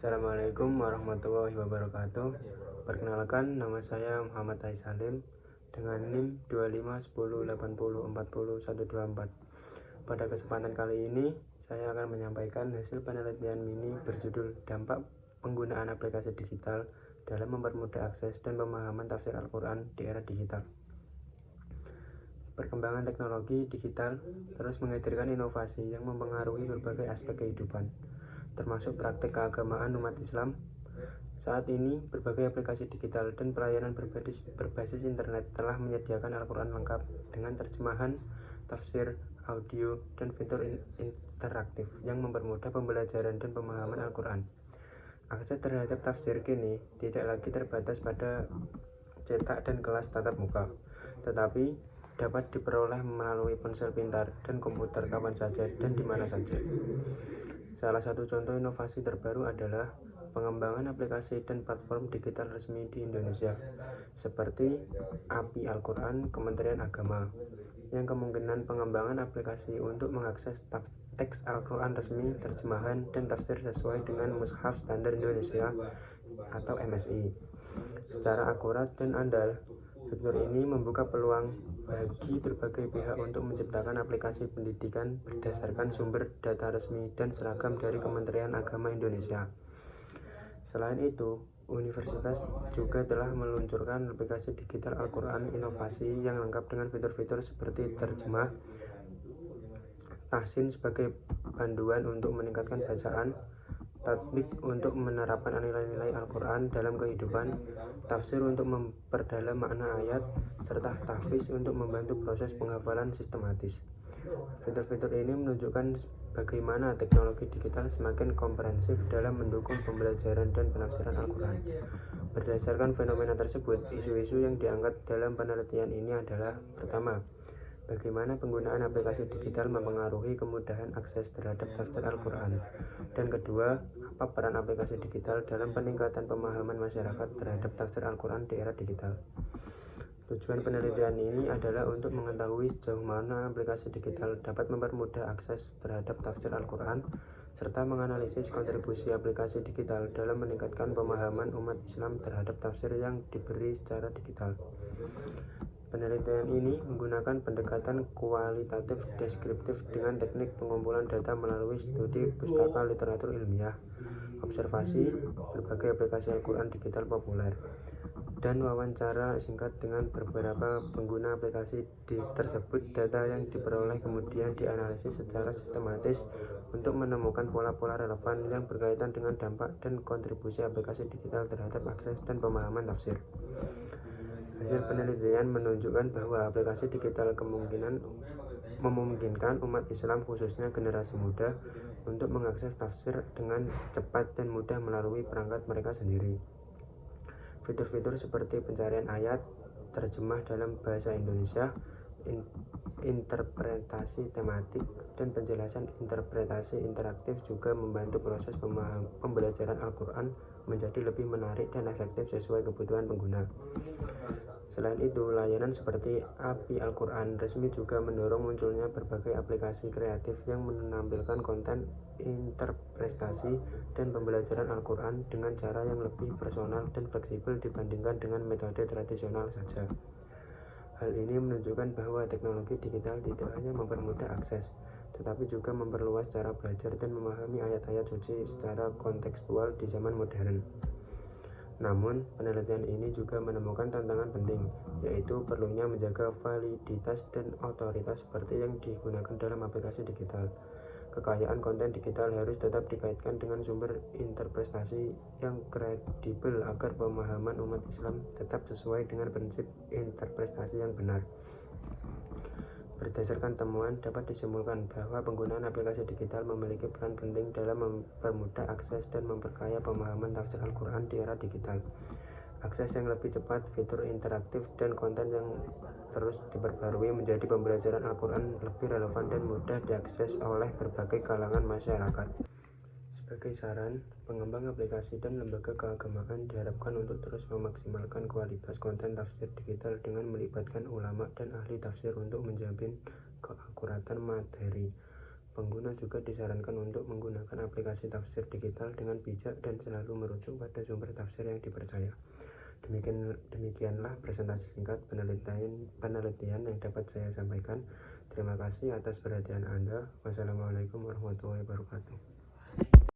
Assalamualaikum warahmatullahi wabarakatuh. Perkenalkan, nama saya Muhammad Aisalim dengan NIM 251080400124. Pada kesempatan kali ini, saya akan menyampaikan hasil penelitian mini berjudul Dampak Penggunaan Aplikasi Digital dalam Mempermudah Akses dan Pemahaman Tafsir Al-Quran di Era Digital. Perkembangan teknologi digital terus menghadirkan inovasi yang mempengaruhi berbagai aspek kehidupan, termasuk praktek keagamaan umat Islam. Saat ini, berbagai aplikasi digital dan pelayanan berbasis internet telah menyediakan Al-Quran lengkap dengan terjemahan, tafsir, audio, dan fitur interaktif yang mempermudah pembelajaran dan pemahaman Al-Quran. Akses terhadap tafsir kini tidak lagi terbatas pada cetak dan kelas tatap muka, tetapi dapat diperoleh melalui ponsel pintar dan komputer kapan saja dan di mana saja. Salah satu contoh inovasi terbaru adalah pengembangan aplikasi dan platform digital resmi di Indonesia, seperti API Al-Quran Kementerian Agama, yang kemungkinan pengembangan aplikasi untuk mengakses teks Al-Quran resmi, terjemahan, dan tafsir sesuai dengan Mushaf Standar Indonesia atau MSI secara akurat dan andal. Fitur ini membuka peluang bagi berbagai pihak untuk menciptakan aplikasi pendidikan berdasarkan sumber data resmi dan seragam dari Kementerian Agama Indonesia. Selain itu, universitas juga telah meluncurkan aplikasi digital Al-Quran inovasi yang lengkap dengan fitur-fitur seperti terjemah, tahsin sebagai panduan untuk meningkatkan bacaan, tatbik untuk menerapkan nilai-nilai Al-Quran dalam kehidupan, tafsir untuk memperdalam makna ayat, serta tahfiz untuk membantu proses penghafalan sistematis. Fitur-fitur ini menunjukkan bagaimana teknologi digital semakin komprehensif dalam mendukung pembelajaran dan penafsiran Al-Quran. Berdasarkan fenomena tersebut, isu-isu yang diangkat dalam penelitian ini adalah: pertama, bagaimana penggunaan aplikasi digital mempengaruhi kemudahan akses terhadap tafsir Al-Quran, dan kedua, apa peran aplikasi digital dalam peningkatan pemahaman masyarakat terhadap tafsir Al-Quran di era digital. Tujuan penelitian ini adalah untuk mengetahui sejauh mana aplikasi digital dapat mempermudah akses terhadap tafsir Al-Quran, serta menganalisis kontribusi aplikasi digital dalam meningkatkan pemahaman umat Islam terhadap tafsir yang diberi secara digital. Penelitian ini menggunakan pendekatan kualitatif deskriptif dengan teknik pengumpulan data melalui studi pustaka literatur ilmiah, observasi berbagai aplikasi Al-Quran digital populer, dan wawancara singkat dengan beberapa pengguna aplikasi tersebut. Data yang diperoleh kemudian dianalisis secara sistematis untuk menemukan pola-pola relevan yang berkaitan dengan dampak dan kontribusi aplikasi digital terhadap akses dan pemahaman tafsir. Hasil penelitian menunjukkan bahwa aplikasi digital memungkinkan umat Islam, khususnya generasi muda, untuk mengakses tafsir dengan cepat dan mudah melalui perangkat mereka sendiri. Fitur-fitur seperti pencarian ayat, terjemah dalam bahasa Indonesia, interpretasi tematik, dan penjelasan interpretasi interaktif juga membantu proses pembelajaran Al-Quran menjadi lebih menarik dan efektif sesuai kebutuhan pengguna. Selain itu, layanan seperti API Al-Quran resmi juga mendorong munculnya berbagai aplikasi kreatif yang menampilkan konten interpretasi dan pembelajaran Al-Quran dengan cara yang lebih personal dan fleksibel dibandingkan dengan metode tradisional saja. Hal ini menunjukkan bahwa teknologi digital tidak hanya mempermudah akses, tetapi juga memperluas cara belajar dan memahami ayat-ayat suci secara kontekstual di zaman modern. Namun, penelitian ini juga menemukan tantangan penting, yaitu perlunya menjaga validitas dan otoritas seperti yang digunakan dalam aplikasi digital. Kekayaan konten digital harus tetap dikaitkan dengan sumber interpretasi yang kredibel agar pemahaman umat Islam tetap sesuai dengan prinsip interpretasi yang benar. Berdasarkan temuan, dapat disimpulkan bahwa penggunaan aplikasi digital memiliki peran penting dalam mempermudah akses dan memperkaya pemahaman tafsir Al-Quran di era digital. Akses yang lebih cepat, fitur interaktif, dan konten yang terus diperbarui menjadi pembelajaran Al-Quran lebih relevan dan mudah diakses oleh berbagai kalangan masyarakat. Sebagai saran, pengembang aplikasi dan lembaga keagamaan diharapkan untuk terus memaksimalkan kualitas konten tafsir digital dengan melibatkan ulama dan ahli tafsir untuk menjamin keakuratan materi, Pengguna juga disarankan untuk menggunakan aplikasi tafsir digital dengan bijak dan selalu merujuk pada sumber tafsir yang dipercaya. Demikianlah presentasi singkat penelitian yang dapat saya sampaikan. Terima kasih atas perhatian Anda. Wassalamualaikum warahmatullahi wabarakatuh.